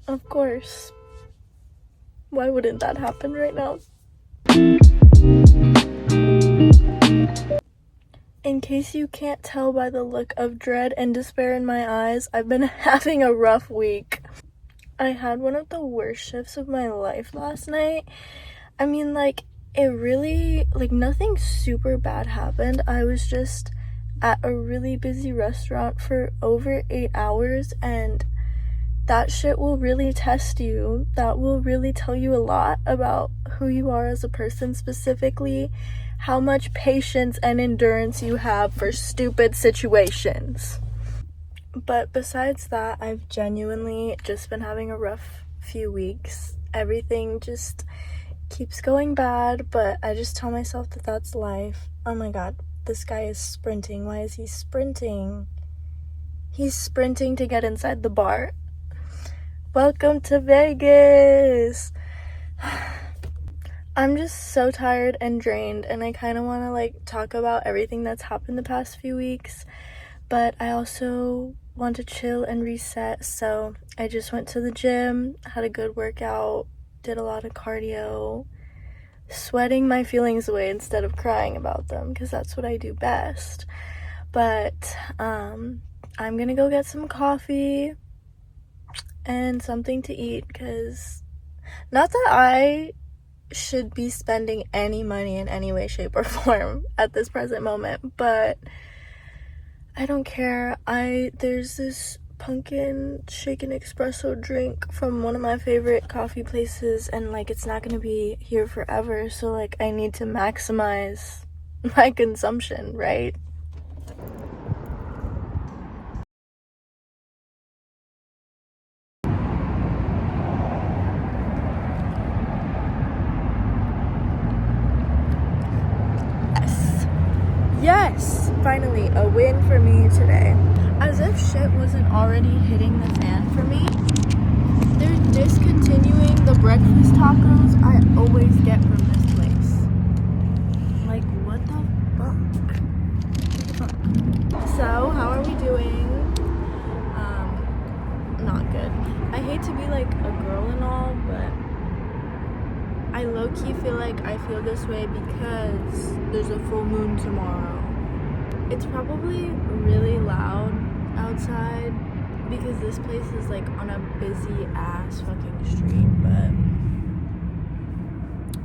Of course. Why wouldn't that happen right now? In case you can't tell by the look of dread and despair in my eyes, I've been having a rough week. I had one of the worst shifts of my life last night. I mean, like, it really, like, nothing super bad happened. I was just at a really busy restaurant for over 8 hours, and that shit will really test you. That will really tell you a lot about who you are as a person, specifically how much patience and endurance you have for stupid situations. But besides that, I've genuinely just been having a rough few weeks. Everything just keeps going bad, but I just tell myself that that's life. Oh my god, this guy is sprinting. Why is he sprinting? He's sprinting to get inside the bar. Welcome to Vegas! I'm just so tired and drained, and I kind of want to, like, talk about everything that's happened the past few weeks, but I also want to chill and reset, so I just went to the gym, had a good workout, did a lot of cardio, sweating my feelings away instead of crying about them, because that's what I do best. But I'm gonna go get some coffee and something to eat, because not that I should be spending any money in any way, shape, or form at this present moment, but I don't care. There's this pumpkin shaken espresso drink from one of my favorite coffee places, and, like, it's not gonna be here forever, so, like, I need to maximize my consumption, right? Yes, finally, a win for me today. As if shit wasn't already hitting the fan for me, they're discontinuing the breakfast tacos I always get from this place. Like, what the fuck? So, how are we doing? Not good. I hate to be, like, a girl and all, but I low-key feel like I feel this way because there's a full moon tomorrow. It's probably really loud outside because this place is, like, on a busy ass fucking street, but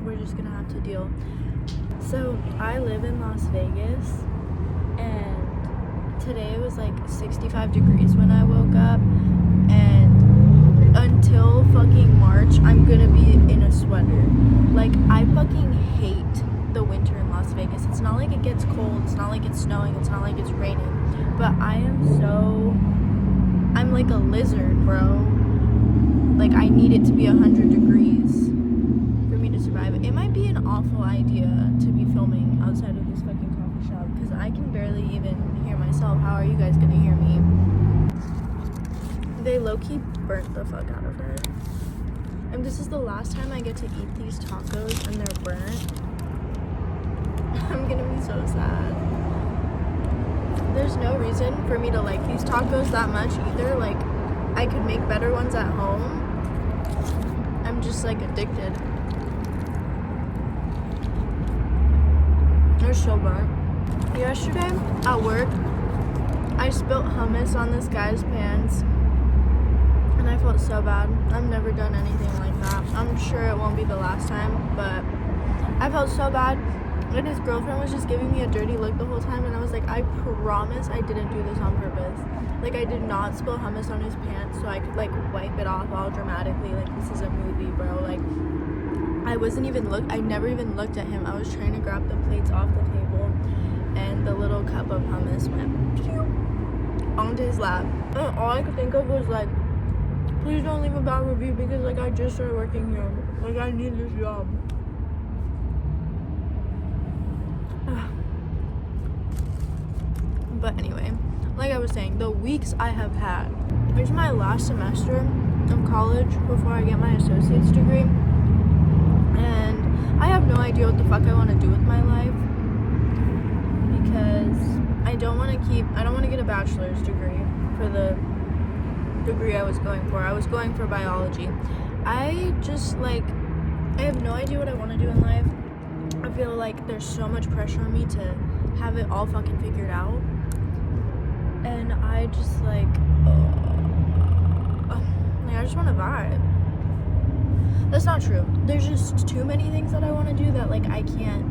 we're just gonna have to deal. So I live in Las Vegas, and today it was like 65 degrees when I woke up, and until fucking March I'm gonna be in a sweater. Like, I fucking hate the winter in Las Vegas. It's not like it gets cold, it's not like it's snowing, it's not like it's raining, but I'm like a lizard, bro. Like, I need it to be 100 degrees for me to survive. It might be an awful idea to be filming outside of this fucking coffee shop because I can barely even hear myself. How are you guys gonna hear me? They low-key burnt the fuck out of her. And this is the last time I get to eat these tacos and they're burnt. I'm gonna be so sad. There's no reason for me to like these tacos that much either. Like, I could make better ones at home. I'm just, like, addicted. They're so burnt. Yesterday at work, I spilt hummus on this guy's pants, and I felt so bad. I've never done anything like that. I'm sure it won't be the last time, but I felt so bad. And his girlfriend was just giving me a dirty look the whole time, and I was like, I promise I didn't do this on purpose. Like, I did not spill hummus on his pants so I could, like, wipe it off all dramatically. Like, this is a movie, bro. Like, I never even looked at him. I was trying to grab the plates off the table, and the little cup of hummus went onto his lap. And all I could think of was, like, please don't leave a bad review because, like, I just started working here. Like, I need this job. But anyway, like I was saying, the weeks I have had. It's my last semester of college before I get my associate's degree, and I have no idea what the fuck I want to do with my life because I don't want to get a bachelor's degree for the degree I was going for. I was going for biology. I just like, I have no idea what I want to do in life. I feel like there's so much pressure on me to have it all fucking figured out. And I just like I just want to vibe. That's not true. There's just too many things that I want to do that like I can't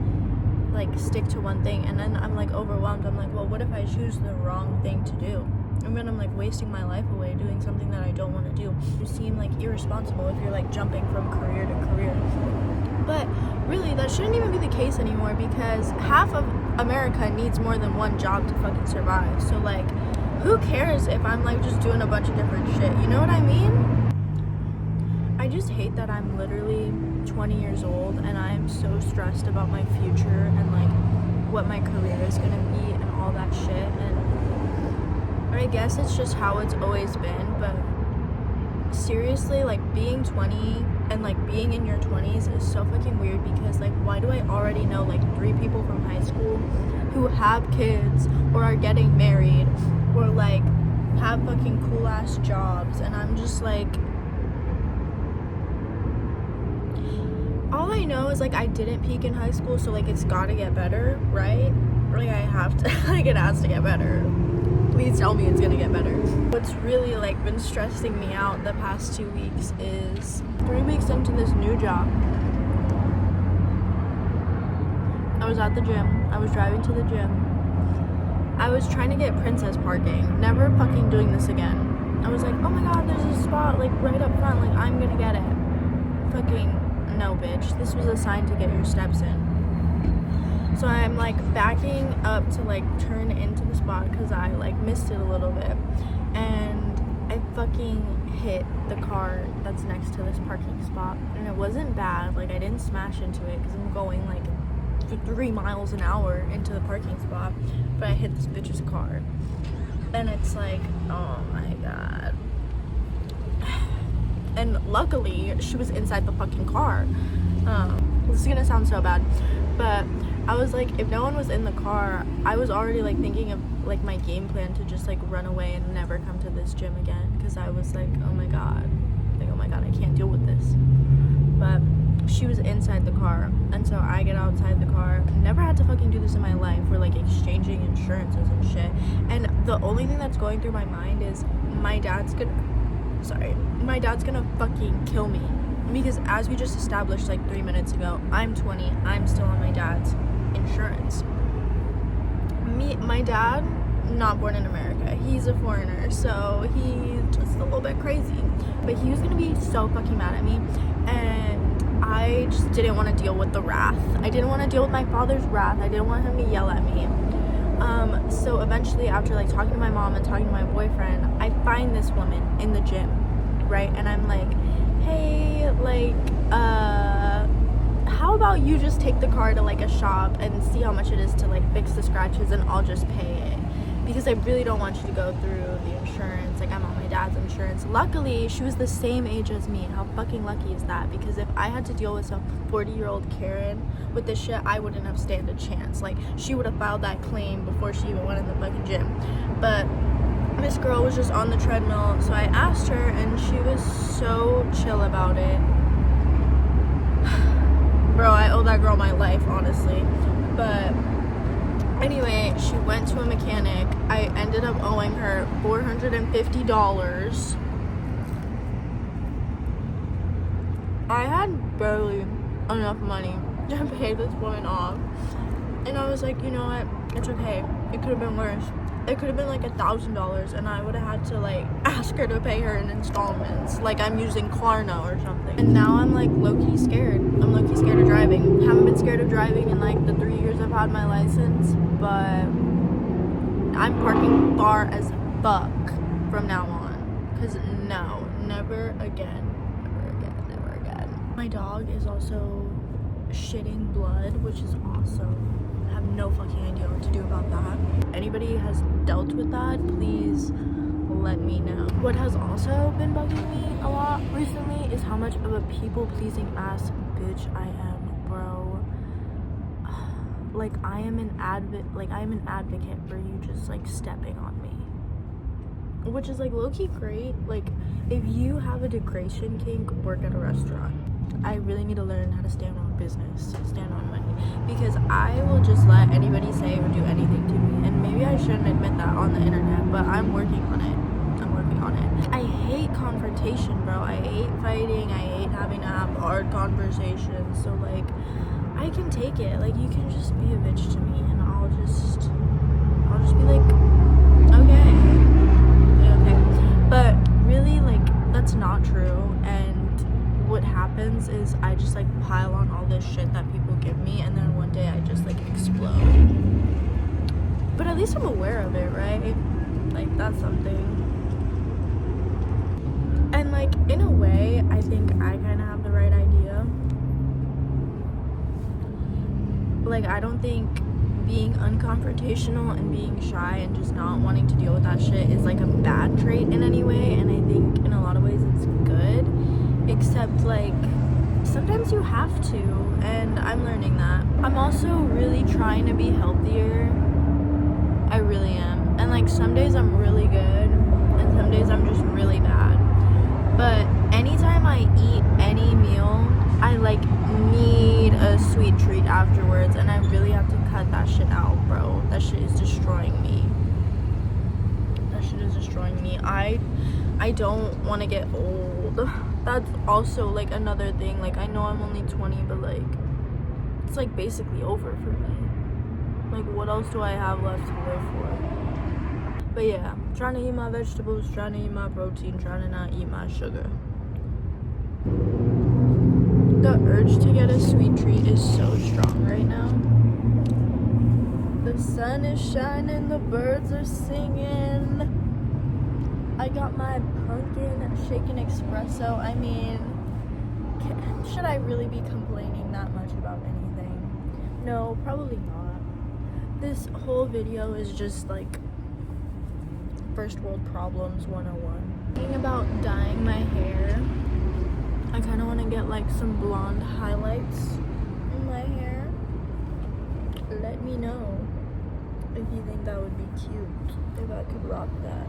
like stick to one thing, and then I'm like overwhelmed. I'm like, well, what if I choose the wrong thing to do? And then I'm like wasting my life away doing something that I don't want to do. You seem like irresponsible if you're like jumping from career to career. But really, that shouldn't even be the case anymore, because half of America needs more than one job to fucking survive. So like, who cares if I'm like just doing a bunch of different shit? You know what I mean? I just hate that I'm literally 20 years old and I'm so stressed about my future and like what my career is gonna be and all that shit. And I guess it's just how it's always been, but seriously, like being 20 and like being in your 20s is so fucking weird, because like, why do I already know like 3 people from high school who have kids or are getting married or like have fucking cool ass jobs, and I'm just like, all I know is like I didn't peak in high school, so like it's gotta get better, right? Like I have to, like it has to get better. Please tell me it's gonna get better. What's really like been stressing me out the past 2 weeks is 3 weeks into this new job. I was at the gym. I was driving to the gym. I was trying to get princess parking. Never fucking doing this again. I was like, oh my god, there's a spot like right up front. Like I'm gonna get it. Fucking no, bitch. This was a sign to get your steps in. So I'm like backing up to like turn into the spot because I like missed it a little bit, and I fucking hit the car that's next to this parking spot, and it wasn't bad. Like I didn't smash into it because I'm going like 3 miles an hour into the parking spot, but I hit this bitch's car, and it's like, oh my god. And luckily she was inside the fucking car. This is gonna sound so bad, but I was like, if no one was in the car, I was already like thinking of like my game plan to just like run away and never come to this gym again, because I was like, oh my god, I can't deal with this. But she was inside the car, and so I get outside the car. Never had to fucking do this in my life. We're like exchanging insurances and shit, and the only thing that's going through my mind is my dad's gonna fucking kill me, because as we just established like 3 minutes ago, I'm 20, I'm still on my dad's insurance. My dad, not born in America, he's a foreigner, so he's just a little bit crazy, but he was gonna be so fucking mad at me, and I just didn't want to deal with the wrath. I didn't want to deal with my father's wrath. I didn't want him to yell at me. So eventually, after like talking to my mom and talking to my boyfriend, I find this woman in the gym, right? And I'm like, hey, like, how about you just take the car to like a shop and see how much it is to like fix the scratches, and I'll just pay it, because I really don't want you to go through the insurance. Like, I'm on my dad's insurance. Luckily, she was the same age as me. How fucking lucky is that? Because if I had to deal with some 40-year-old Karen with this shit, I wouldn't have stand a chance. Like, she would have filed that claim before she even went in the fucking gym. But this girl was just on the treadmill, so I asked her, and she was so chill about it. Bro, I owe that girl my life, honestly. But anyway, she went to a mechanic. I ended up owing her $450. I had barely enough money to pay this woman off, and I was like, you know what, it's okay. It could have been worse. It could have been like $1,000, and I would have had to like ask her to pay her in installments, like I'm using Klarna or something. And now I'm like low-key scared. I'm low-key scared of driving. Haven't been scared of driving in like the 3 years I've had my license, but I'm parking far as fuck from now on, because no, never again. My dog is also shitting blood, which is awesome. I have no fucking idea what to do about that. Anybody has dealt with that, please let me know. What has also been bugging me a lot recently is how much of a people-pleasing ass bitch I am, bro. Like, I am an advocate for you just like stepping on me. which is like low-key great. Like, if you have a degradation kink, work at a restaurant. I really need to learn how to stand on business, stand on money, because I will just let anybody say or do anything to me, and maybe I shouldn't admit that on the internet, but I'm working on it. I hate confrontation, bro. I hate fighting. I hate having to have hard conversations. So like, I can take it. Like, you can just be a bitch to me, and I'll just be like, okay. But really, like, that's not true. And what happens is I just like pile on all this shit that people give me, and then one day I just like explode. But at least I'm aware of it, right? Like, that's something. And like, in a way, I think I kind of have the right idea. Like, I don't think being unconfrontational and being shy and just not wanting to deal with that shit is like a bad trait in any way, and I think in a lot of ways it's good, except like sometimes you have to, and I'm learning that. I'm also really trying to be healthier. I really am. And like, some days I'm really good and some days I'm just really bad. But anytime I eat any meal, I like need a sweet treat afterwards, and I really have to cut that shit out, bro. That shit is destroying me. I don't want to get old. That's also like another thing. Like, I know I'm only 20, but like, it's like basically over for me. Like, what else do I have left to live for? But yeah, trying to eat my vegetables, trying to eat my protein, trying to not eat my sugar. The urge to get a sweet treat is so strong right now. The sun is shining, the birds are singing. I got my pumpkin shaken espresso. I mean, should I really be complaining that much about anything? No, probably not. This whole video is just like first world problems 101. Thinking about dyeing my hair. I kind of want to get like some blonde highlights in my hair. Let me know if you think that would be cute, if I could rock that.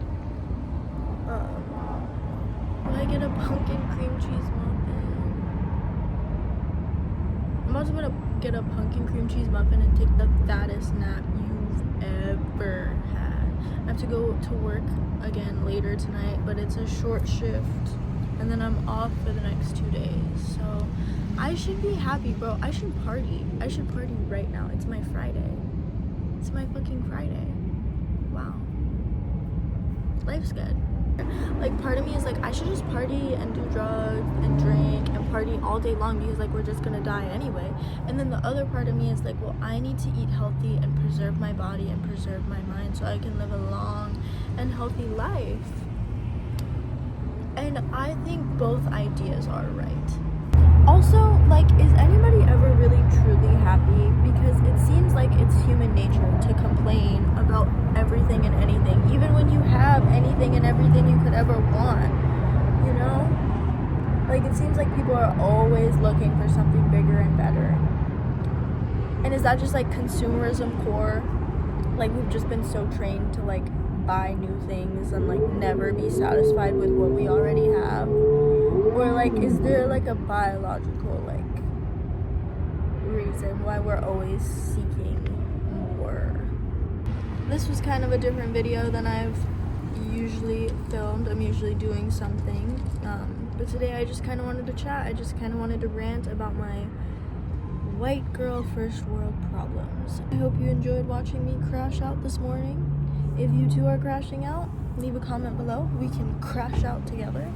Will I get a pumpkin cream cheese muffin? I'm also gonna get a pumpkin cream cheese muffin and take the fattest nap you've ever had. I have to go to work again later tonight, but it's a short shift, and then I'm off for the next 2 days. So I should be happy, bro. I should party right now. It's my Friday. It's my fucking Friday. Wow. Life's good. Like, part of me is like, I should just party and do drugs and drink and party all day long, because like, we're just gonna die anyway. And then the other part of me is like, well, I need to eat healthy and preserve my body and preserve my mind so I can live a long and healthy life. And I think both ideas are right. Also, like, is anybody ever really truly happy? Because it seems like it's human nature to complain about everything and anything, even when you have anything and everything you could ever want, you know? Like, it seems like people are always looking for something bigger and better. And is that just like consumerism core? Like, we've just been so trained to like buy new things and like never be satisfied with what we already have? Or like, is there like a biological like reason why we're always seeking more? This was kind of a different video than I've usually filmed. I'm usually doing something, but today I just kind of wanted to chat. I just kind of wanted to rant about my white girl first world problems. I hope you enjoyed watching me crash out this morning. If you too are crashing out, leave a comment below. We can crash out together.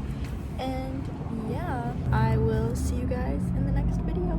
And yeah, I will see you guys in the next video.